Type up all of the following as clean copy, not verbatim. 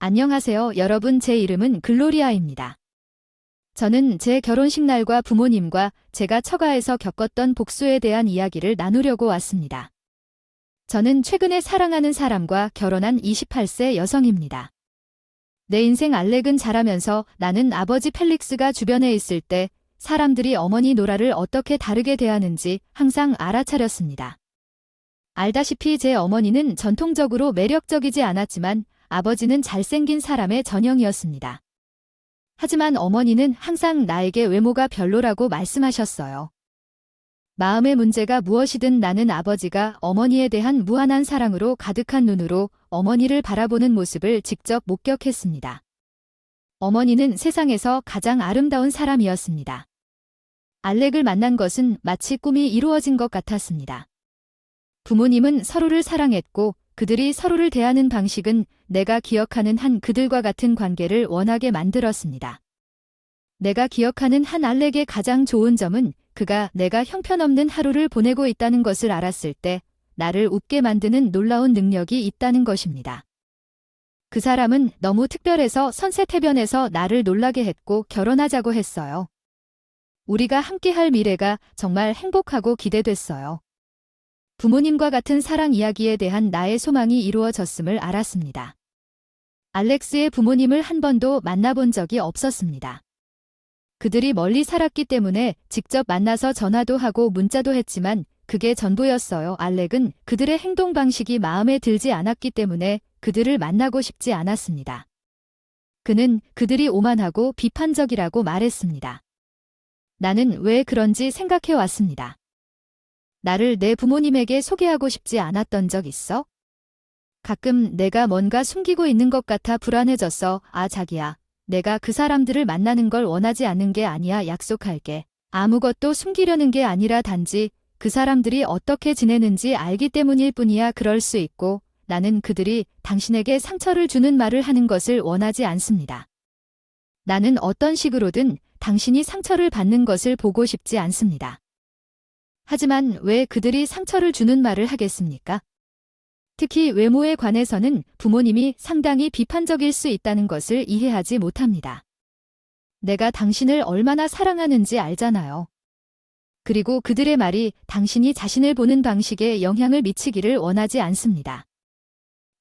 안녕하세요, 여러분. 제 이름은 글로리아입니다. 저는 제 결혼식 날과 부모님과 제가 처가에서 겪었던 복수에 대한 이야기를 나누려고 왔습니다. 저는 최근에 사랑하는 사람과 결혼한 28세 여성입니다. 내 인생 알렉은 자라면서 나는 아버지 펠릭스가 주변에 있을 때 사람들이 어머니 노라를 어떻게 다르게 대하는지 항상 알아차렸습니다. 알다시피 제 어머니는 전통적으로 매력적이지 않았지만 아버지는 잘생긴 사람의 전형이었습니다. 하지만 어머니는 항상 나에게 외모가 별로라고 말씀하셨어요. 마음의 문제가 무엇이든 나는 아버지가 어머니에 대한 무한한 사랑으로 가득한 눈으로 어머니를 바라보는 모습을 직접 목격했습니다. 어머니는 세상에서 가장 아름다운 사람이었습니다. 알렉을 만난 것은 마치 꿈이 이루어진 것 같았습니다. 부모님은 서로를 사랑했고 그들이 서로를 대하는 방식은 내가 기억하는 한 그들과 같은 관계를 원하게 만들었습니다. 내가 기억하는 한 알렉의 가장 좋은 점은 그가 내가 형편없는 하루를 보내고 있다는 것을 알았을 때 나를 웃게 만드는 놀라운 능력이 있다는 것입니다. 그 사람은 너무 특별해서 선세태변에서 나를 놀라게 했고 결혼하자고 했어요. 우리가 함께할 미래가 정말 행복하고 기대됐어요. 부모님과 같은 사랑 이야기에 대한 나의 소망이 이루어졌음을 알았습니다. 알렉스의 부모님을 한 번도 만나본 적이 없었습니다. 그들이 멀리 살았기 때문에 직접 만나서 전화도 하고 문자도 했지만 그게 전부였어요. 알렉은 그들의 행동 방식이 마음에 들지 않았기 때문에 그들을 만나고 싶지 않았습니다. 그는 그들이 오만하고 비판적이라고 말했습니다. 나는 왜 그런지 생각해 왔습니다. 나를 내 부모님에게 소개하고 싶지 않았던 적 있어? 가끔 내가 뭔가 숨기고 있는 것 같아 불안해졌어. 자기야. 내가 그 사람들을 만나는 걸 원하지 않는 게 아니야. 약속할게. 아무것도 숨기려는 게 아니라 단지 그 사람들이 어떻게 지내는지 알기 때문일 뿐이야. 그럴 수 있고 나는 그들이 당신에게 상처를 주는 말을 하는 것을 원하지 않습니다. 나는 어떤 식으로든 당신이 상처를 받는 것을 보고 싶지 않습니다. 하지만 왜 그들이 상처를 주는 말을 하겠습니까? 특히 외모에 관해서는 부모님이 상당히 비판적일 수 있다는 것을 이해하지 못합니다. 내가 당신을 얼마나 사랑하는지 알잖아요. 그리고 그들의 말이 당신이 자신을 보는 방식에 영향을 미치기를 원하지 않습니다.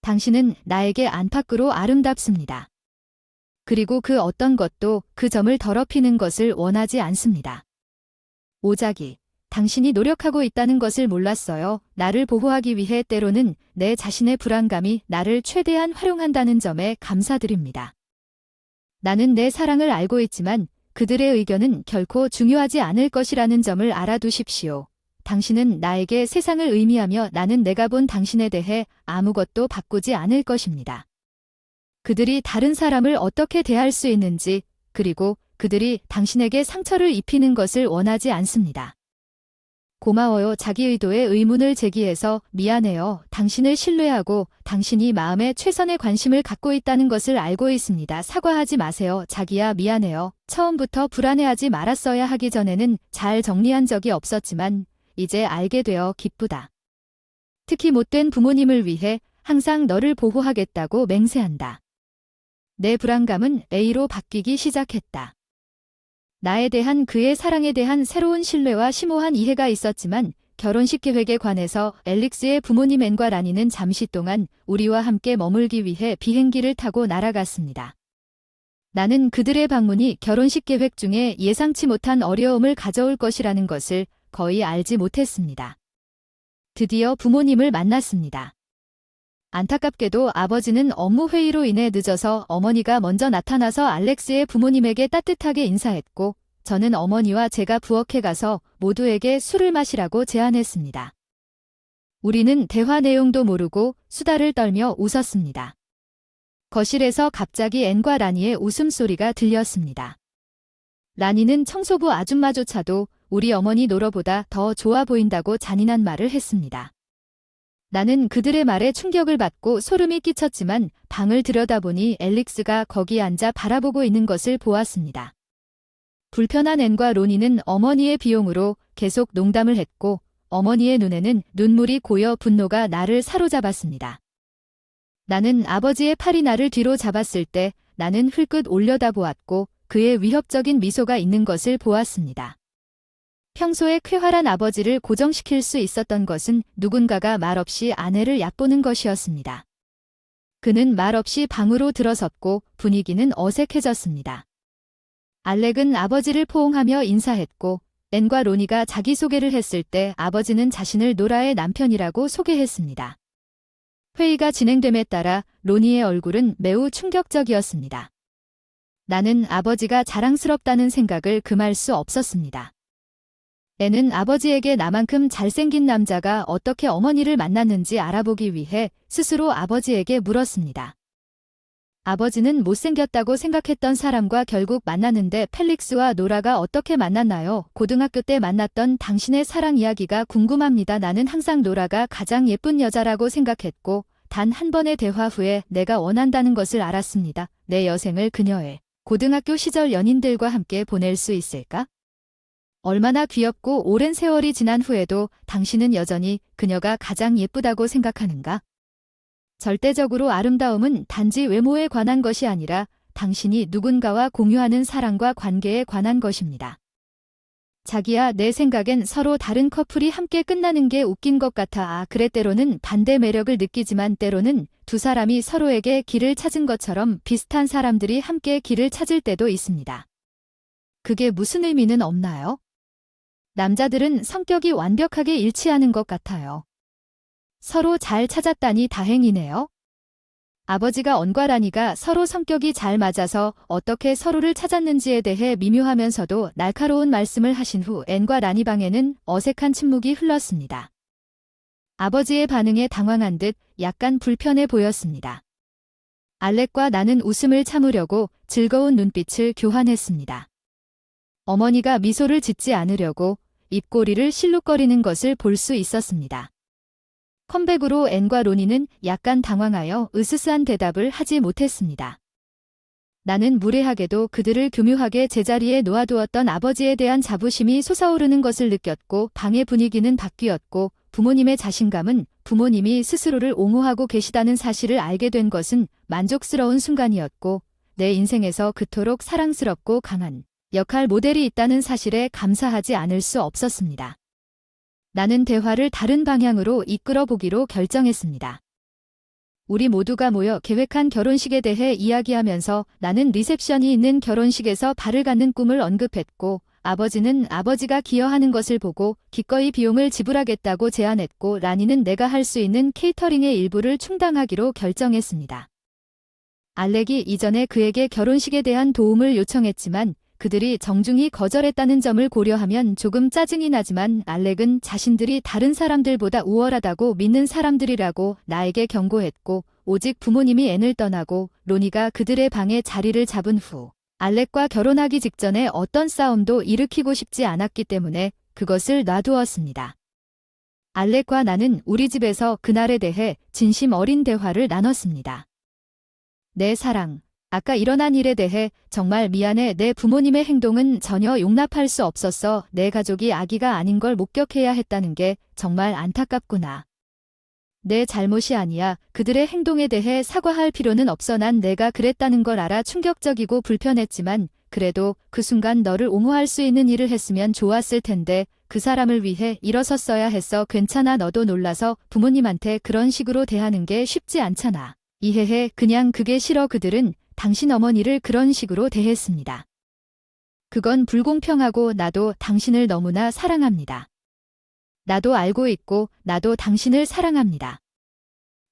당신은 나에게 안팎으로 아름답습니다. 그리고 그 어떤 것도 그 점을 더럽히는 것을 원하지 않습니다. 오자기. 당신이 노력하고 있다는 것을 몰랐어요. 나를 보호하기 위해 때로는 내 자신의 불안감이 나를 최대한 활용한다는 점에 감사드립니다. 나는 내 사랑을 알고 있지만 그들의 의견은 결코 중요하지 않을 것이라는 점을 알아두십시오. 당신은 나에게 세상을 의미하며 나는 내가 본 당신에 대해 아무것도 바꾸지 않을 것입니다. 그들이 다른 사람을 어떻게 대할 수 있는지, 그리고 그들이 당신에게 상처를 입히는 것을 원하지 않습니다. 고마워요. 자기 의도에 의문을 제기해서 미안해요. 당신을 신뢰하고 당신이 마음에 최선의 관심을 갖고 있다는 것을 알고 있습니다. 사과하지 마세요. 자기야, 미안해요. 처음부터 불안해하지 말았어야 하기 전에는 잘 정리한 적이 없었지만 이제 알게 되어 기쁘다. 특히 못된 부모님을 위해 항상 너를 보호하겠다고 맹세한다. 내 불안감은 A로 바뀌기 시작했다. 나에 대한 그의 사랑에 대한 새로운 신뢰와 심오한 이해가 있었지만 결혼식 계획에 관해서 앨릭스의 부모님 앤과 라니는 잠시 동안 우리와 함께 머물기 위해 비행기를 타고 날아갔습니다. 나는 그들의 방문이 결혼식 계획 중에 예상치 못한 어려움을 가져올 것이라는 것을 거의 알지 못했습니다. 드디어 부모님을 만났습니다. 안타깝게도 아버지는 업무 회의로 인해 늦어서 어머니가 먼저 나타나서 알렉스의 부모님에게 따뜻하게 인사했고 저는 어머니와 제가 부엌에 가서 모두에게 술을 마시라고 제안했습니다. 우리는 대화 내용도 모르고 수다를 떨며 웃었습니다. 거실에서 갑자기 앤과 라니의 웃음소리가 들렸습니다. 라니는 청소부 아줌마조차도 우리 어머니 노러보다 더 좋아 보인다고 잔인한 말을 했습니다. 나는 그들의 말에 충격을 받고 소름이 끼쳤지만 방을 들여다보니 앨릭스가 거기 앉아 바라보고 있는 것을 보았습니다. 불편한 앤과 로니는 어머니의 비용으로 계속 농담을 했고 어머니의 눈에는 눈물이 고여 분노가 나를 사로잡았습니다. 나는 아버지의 팔이 나를 뒤로 잡았을 때 나는 흘끗 올려다보았고 그의 위협적인 미소가 있는 것을 보았습니다. 평소에 쾌활한 아버지를 고정시킬 수 있었던 것은 누군가가 말없이 아내를 얕보는 것이었습니다. 그는 말없이 방으로 들어섰고 분위기는 어색해졌습니다. 알렉은 아버지를 포옹하며 인사했고 앤과 로니가 자기소개를 했을 때 아버지는 자신을 노라의 남편이라고 소개했습니다. 회의가 진행됨에 따라 로니의 얼굴은 매우 충격적이었습니다. 나는 아버지가 자랑스럽다는 생각을 금할 수 없었습니다. 앤은 아버지에게 나만큼 잘생긴 남자가 어떻게 어머니를 만났는지 알아보기 위해 스스로 아버지에게 물었습니다. 아버지는 못생겼다고 생각했던 사람과 결국 만났는데 펠릭스와 노라가 어떻게 만났나요? 고등학교 때 만났던 당신의 사랑 이야기가 궁금합니다. 나는 항상 노라가 가장 예쁜 여자라고 생각했고 단 한 번의 대화 후에 내가 원한다는 것을 알았습니다. 내 여생을 그녀의 고등학교 시절 연인들과 함께 보낼 수 있을까? 얼마나 귀엽고 오랜 세월이 지난 후에도 당신은 여전히 그녀가 가장 예쁘다고 생각하는가? 절대적으로 아름다움은 단지 외모에 관한 것이 아니라 당신이 누군가와 공유하는 사랑과 관계에 관한 것입니다. 자기야, 내 생각엔 서로 다른 커플이 함께 끝나는 게 웃긴 것 같아. 그래, 때로는 반대 매력을 느끼지만 때로는 두 사람이 서로에게 길을 찾은 것처럼 비슷한 사람들이 함께 길을 찾을 때도 있습니다. 그게 무슨 의미는 없나요? 남자들은 성격이 완벽하게 일치하는 것 같아요. 서로 잘 찾았다니 다행이네요. 아버지가 언과 라니가 서로 성격이 잘 맞아서 어떻게 서로를 찾았는지에 대해 미묘하면서도 날카로운 말씀을 하신 후 앤과 라니 방에는 어색한 침묵이 흘렀습니다. 아버지의 반응에 당황한 듯 약간 불편해 보였습니다. 알렉과 나는 웃음을 참으려고 즐거운 눈빛을 교환했습니다. 어머니가 미소를 짓지 않으려고 입꼬리를 실룩거리는 것을 볼 수 있었습니다. 컴백으로 앤과 로니는 약간 당황하여 으스스한 대답을 하지 못했습니다. 나는 무례하게도 그들을 교묘하게 제자리에 놓아두었던 아버지에 대한 자부심이 솟아오르는 것을 느꼈고 방의 분위기는 바뀌었고 부모님의 자신감은 부모님이 스스로를 옹호하고 계시다는 사실을 알게 된 것은 만족스러운 순간이었고 내 인생에서 그토록 사랑스럽고 강한 역할 모델이 있다는 사실에 감사하지 않을 수 없었습니다. 나는 대화를 다른 방향으로 이끌어 보기로 결정했습니다. 우리 모두가 모여 계획한 결혼식에 대해 이야기하면서 나는 리셉션이 있는 결혼식에서 발을 갖는 꿈을 언급했고 아버지는 아버지가 기여하는 것을 보고 기꺼이 비용을 지불하겠다고 제안했고 라니는 내가 할 수 있는 케이터링의 일부를 충당하기로 결정했습니다. 알렉이 이전에 그에게 결혼식에 대한 도움을 요청했지만 그들이 정중히 거절했다는 점을 고려하면 조금 짜증이 나지만 알렉은 자신들이 다른 사람들보다 우월하다고 믿는 사람들이라고 나에게 경고했고 오직 부모님이 앤을 떠나고 로니가 그들의 방에 자리를 잡은 후 알렉과 결혼하기 직전에 어떤 싸움도 일으키고 싶지 않았기 때문에 그것을 놔두었습니다. 알렉과 나는 우리 집에서 그날에 대해 진심 어린 대화를 나눴습니다. 내 사랑. 아까 일어난 일에 대해 정말 미안해. 내 부모님의 행동은 전혀 용납할 수 없었어. 내 가족이 아기가 아닌 걸 목격해야 했다는 게 정말 안타깝구나. 내 잘못이 아니야. 그들의 행동에 대해 사과할 필요는 없어. 난 내가 그랬다는 걸 알아. 충격적이고 불편했지만 그래도 그 순간 너를 옹호할 수 있는 일을 했으면 좋았을 텐데 그 사람을 위해 일어섰어야 했어. 괜찮아. 너도 놀라서 부모님한테 그런 식으로 대하는 게 쉽지 않잖아. 이해해. 그냥 그게 싫어. 그들은 당신 어머니를 그런 식으로 대했습니다. 그건 불공평하고 나도 당신을 너무나 사랑합니다. 나도 알고 있고 나도 당신을 사랑합니다.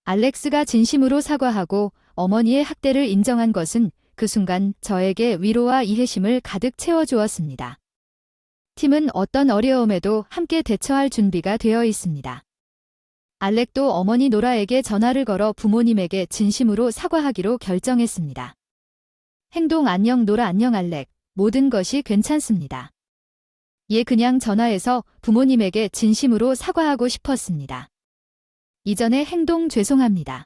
알렉스가 진심으로 사과하고 어머니의 학대를 인정한 것은 그 순간 저에게 위로와 이해심을 가득 채워주었습니다. 팀은 어떤 어려움에도 함께 대처할 준비가 되어 있습니다. 알렉도 어머니 노라에게 전화를 걸어 부모님에게 진심으로 사과하기로 결정했습니다. 행동 안녕 노라. 안녕 알렉. 모든 것이 괜찮습니다. 얘 그냥 전화해서 부모님에게 진심으로 사과하고 싶었습니다. 이전의 행동 죄송합니다.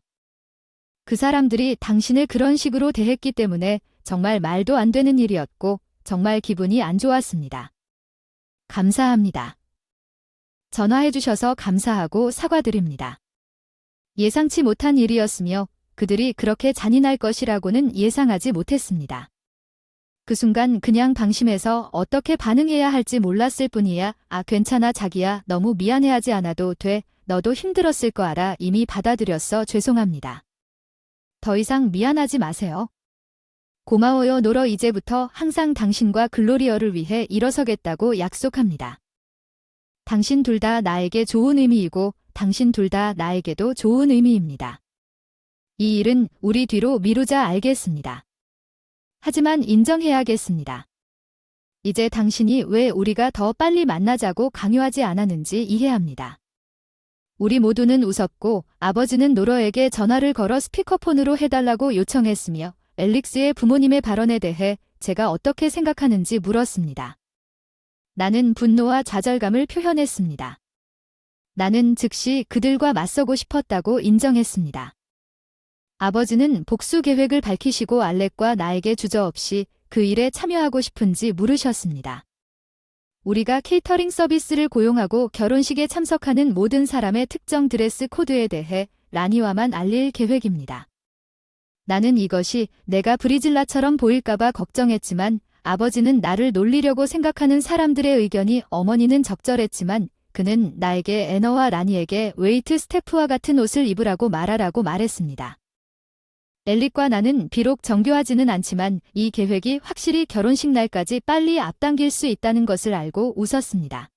그 사람들이 당신을 그런 식으로 대했기 때문에 정말 말도 안 되는 일이었고 정말 기분이 안 좋았습니다. 감사합니다. 전화해 주셔서 감사하고 사과드립니다. 예상치 못한 일이었으며 그들이 그렇게 잔인할 것이라고는 예상하지 못했습니다. 그 순간 그냥 방심해서 어떻게 반응해야 할지 몰랐을 뿐이야. 아, 괜찮아 자기야. 너무 미안해하지 않아도 돼. 너도 힘들었을 거 알아. 이미 받아들였어. 죄송합니다. 더 이상 미안하지 마세요. 고마워요. 노러 이제부터 항상 당신과 글로리어를 위해 일어서겠다고 약속합니다. 당신 둘 다 나에게 좋은 의미이고 당신 둘 다 나에게도 좋은 의미입니다. 이 일은 우리 뒤로 미루자. 알겠습니다. 하지만 인정해야겠습니다. 이제 당신이 왜 우리가 더 빨리 만나자고 강요하지 않았는지 이해합니다. 우리 모두는 웃었고 아버지는 노러에게 전화를 걸어 스피커폰으로 해달라고 요청했으며 앨릭스의 부모님의 발언에 대해 제가 어떻게 생각하는지 물었습니다. 나는 분노와 좌절감을 표현했습니다. 나는 즉시 그들과 맞서고 싶었다고 인정했습니다. 아버지는 복수 계획을 밝히시고 알렉과 나에게 주저없이 그 일에 참여하고 싶은지 물으셨습니다. 우리가 케이터링 서비스를 고용하고 결혼식에 참석하는 모든 사람의 특정 드레스 코드에 대해 라니와만 알릴 계획입니다. 나는 이것이 내가 브리질라처럼 보일까봐 걱정했지만 아버지는 나를 놀리려고 생각하는 사람들의 의견이 어머니는 적절했지만 그는 나에게 애너와 라니에게 웨이트 스태프와 같은 옷을 입으라고 말하라고 말했습니다. 앨릭과 나는 비록 정교하지는 않지만 이 계획이 확실히 결혼식 날까지 빨리 앞당길 수 있다는 것을 알고 웃었습니다.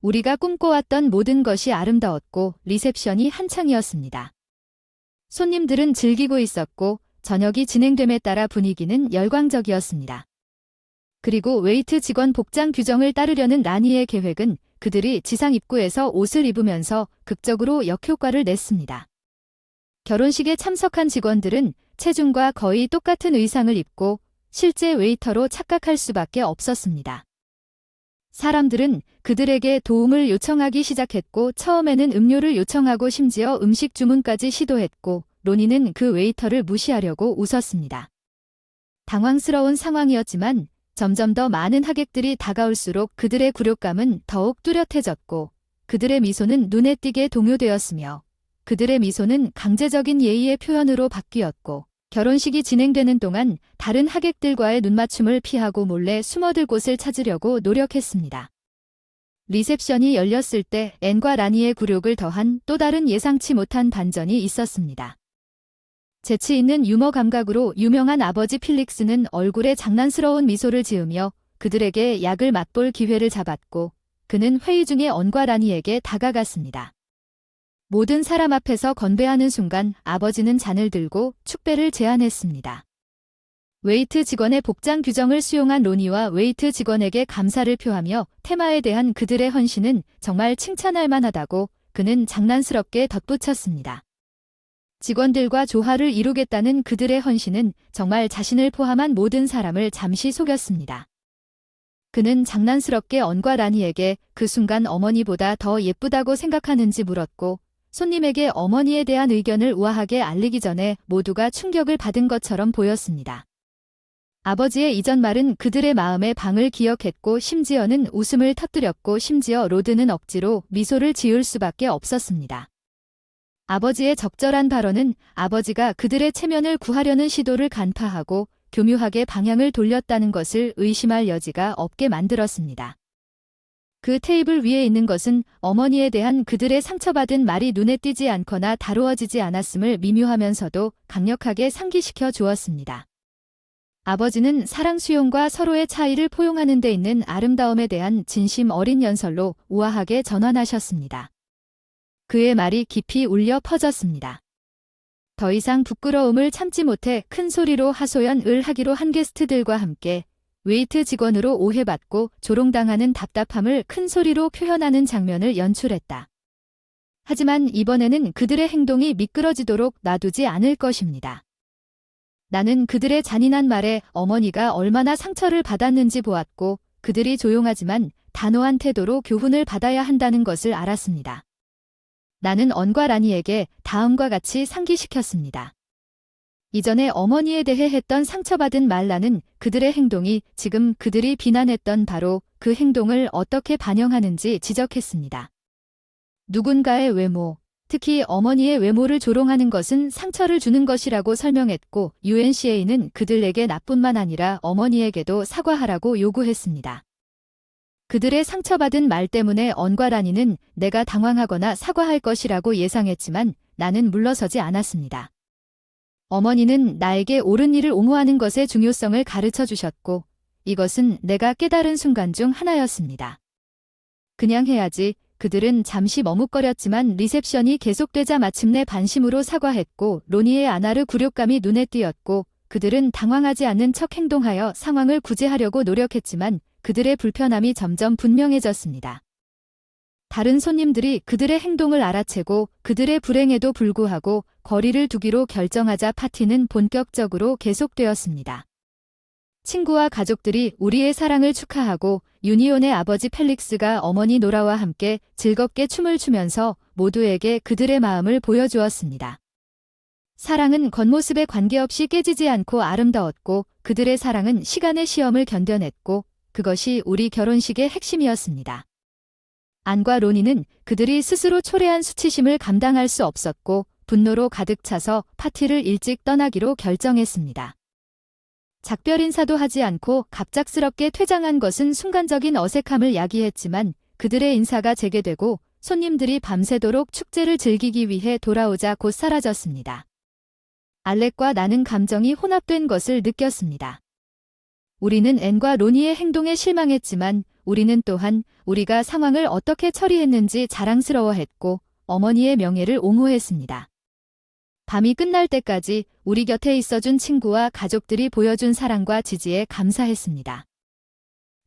우리가 꿈꿔왔던 모든 것이 아름다웠고 리셉션이 한창이었습니다. 손님들은 즐기고 있었고 저녁이 진행됨에 따라 분위기는 열광적이었습니다. 그리고 웨이트 직원 복장 규정을 따르려는 라니의 계획은 그들이 지상 입구에서 옷을 입으면서 극적으로 역효과를 냈습니다. 결혼식에 참석한 직원들은 체중과 거의 똑같은 의상을 입고 실제 웨이터로 착각할 수밖에 없었습니다. 사람들은 그들에게 도움을 요청하기 시작했고 처음에는 음료를 요청하고 심지어 음식 주문까지 시도했고 로니는 그 웨이터를 무시하려고 웃었습니다. 당황스러운 상황이었지만 점점 더 많은 하객들이 다가올수록 그들의 굴욕감은 더욱 뚜렷해졌고 그들의 미소는 눈에 띄게 동요되었으며 그들의 미소는 강제적인 예의의 표현으로 바뀌었고 결혼식이 진행되는 동안 다른 하객들과의 눈맞춤을 피하고 몰래 숨어들 곳을 찾으려고 노력했습니다. 리셉션이 열렸을 때 앤과 라니의 굴욕을 더한 또 다른 예상치 못한 반전이 있었습니다. 재치 있는 유머 감각으로 유명한 아버지 필릭스는 얼굴에 장난스러운 미소를 지으며 그들에게 약을 맛볼 기회를 잡았고 그는 회의 중에 언과 라니에게 다가갔습니다. 모든 사람 앞에서 건배하는 순간 아버지는 잔을 들고 축배를 제안했습니다. 웨이트 직원의 복장 규정을 수용한 로니와 웨이트 직원에게 감사를 표하며 테마에 대한 그들의 헌신은 정말 칭찬할 만하다고 그는 장난스럽게 덧붙였습니다. 직원들과 조화를 이루겠다는 그들의 헌신은 정말 자신을 포함한 모든 사람을 잠시 속였습니다. 그는 장난스럽게 언과 라니에게 그 순간 어머니보다 더 예쁘다고 생각하는지 물었고 손님에게 어머니에 대한 의견을 우아하게 알리기 전에 모두가 충격을 받은 것처럼 보였습니다. 아버지의 이전 말은 그들의 마음의 방을 기억했고 심지어는 웃음을 터뜨렸고 심지어 로드는 억지로 미소를 지을 수밖에 없었습니다. 아버지의 적절한 발언은 아버지가 그들의 체면을 구하려는 시도를 간파하고 교묘하게 방향을 돌렸다는 것을 의심할 여지가 없게 만들었습니다. 그 테이블 위에 있는 것은 어머니에 대한 그들의 상처받은 말이 눈에 띄지 않거나 다루어지지 않았음을 미묘하면서도 강력하게 상기시켜 주었습니다. 아버지는 사랑 수용과 서로의 차이를 포용하는 데 있는 아름다움에 대한 진심 어린 연설로 우아하게 전환하셨습니다. 그의 말이 깊이 울려 퍼졌습니다. 더 이상 부끄러움을 참지 못해 큰 소리로 하소연을 하기로 한 게스트들과 함께 웨이트 직원으로 오해받고 조롱당하는 답답함을 큰 소리로 표현하는 장면을 연출했다. 하지만 이번에는 그들의 행동이 미끄러지도록 놔두지 않을 것입니다. 나는 그들의 잔인한 말에 어머니가 얼마나 상처를 받았는지 보았고 그들이 조용하지만 단호한 태도로 교훈을 받아야 한다는 것을 알았습니다. 나는 언과 라니에게 다음과 같이 상기시켰습니다. 이전에 어머니에 대해 했던 상처받은 말 나는 그들의 행동이 지금 그들이 비난했던 바로 그 행동을 어떻게 반영하는지 지적했습니다. 누군가의 외모, 특히 어머니의 외모를 조롱하는 것은 상처를 주는 것이라고 설명했고 UNCA는 그들에게 나뿐만 아니라 어머니에게도 사과하라고 요구했습니다. 그들의 상처받은 말 때문에 언과 라니는 내가 당황하거나 사과할 것이라고 예상했지만 나는 물러서지 않았습니다. 어머니는 나에게 옳은 일을 옹호하는 것의 중요성을 가르쳐 주셨고 이것은 내가 깨달은 순간 중 하나였습니다. 그냥 해야지. 그들은 잠시 머뭇거렸지만 리셉션이 계속되자 마침내 반심으로 사과했고 로니의 아나르 굴욕감이 눈에 띄었고 그들은 당황하지 않는 척 행동하여 상황을 구제하려고 노력했지만 그들의 불편함이 점점 분명해졌습니다. 다른 손님들이 그들의 행동을 알아채고 그들의 불행에도 불구하고 거리를 두기로 결정하자 파티는 본격적으로 계속되었습니다. 친구와 가족들이 우리의 사랑을 축하하고 유니온의 아버지 펠릭스가 어머니 노라와 함께 즐겁게 춤을 추면서 모두에게 그들의 마음을 보여주었습니다. 사랑은 겉모습에 관계없이 깨지지 않고 아름다웠고 그들의 사랑은 시간의 시험을 견뎌냈고 그것이 우리 결혼식의 핵심이었습니다. 안과 로니는 그들이 스스로 초래한 수치심을 감당할 수 없었고 분노로 가득 차서 파티를 일찍 떠나기로 결정했습니다. 작별 인사도 하지 않고 갑작스럽게 퇴장한 것은 순간적인 어색함을 야기했지만 그들의 인사가 재개되고 손님들이 밤새도록 축제를 즐기기 위해 돌아오자 곧 사라졌습니다. 알렉과 나는 감정이 혼합된 것을 느꼈습니다. 우리는 앤과 로니의 행동에 실망했지만 우리는 또한 우리가 상황을 어떻게 처리했는지 자랑스러워했고 어머니의 명예를 옹호했습니다. 밤이 끝날 때까지 우리 곁에 있어준 친구와 가족들이 보여준 사랑과 지지에 감사했습니다.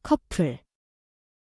커플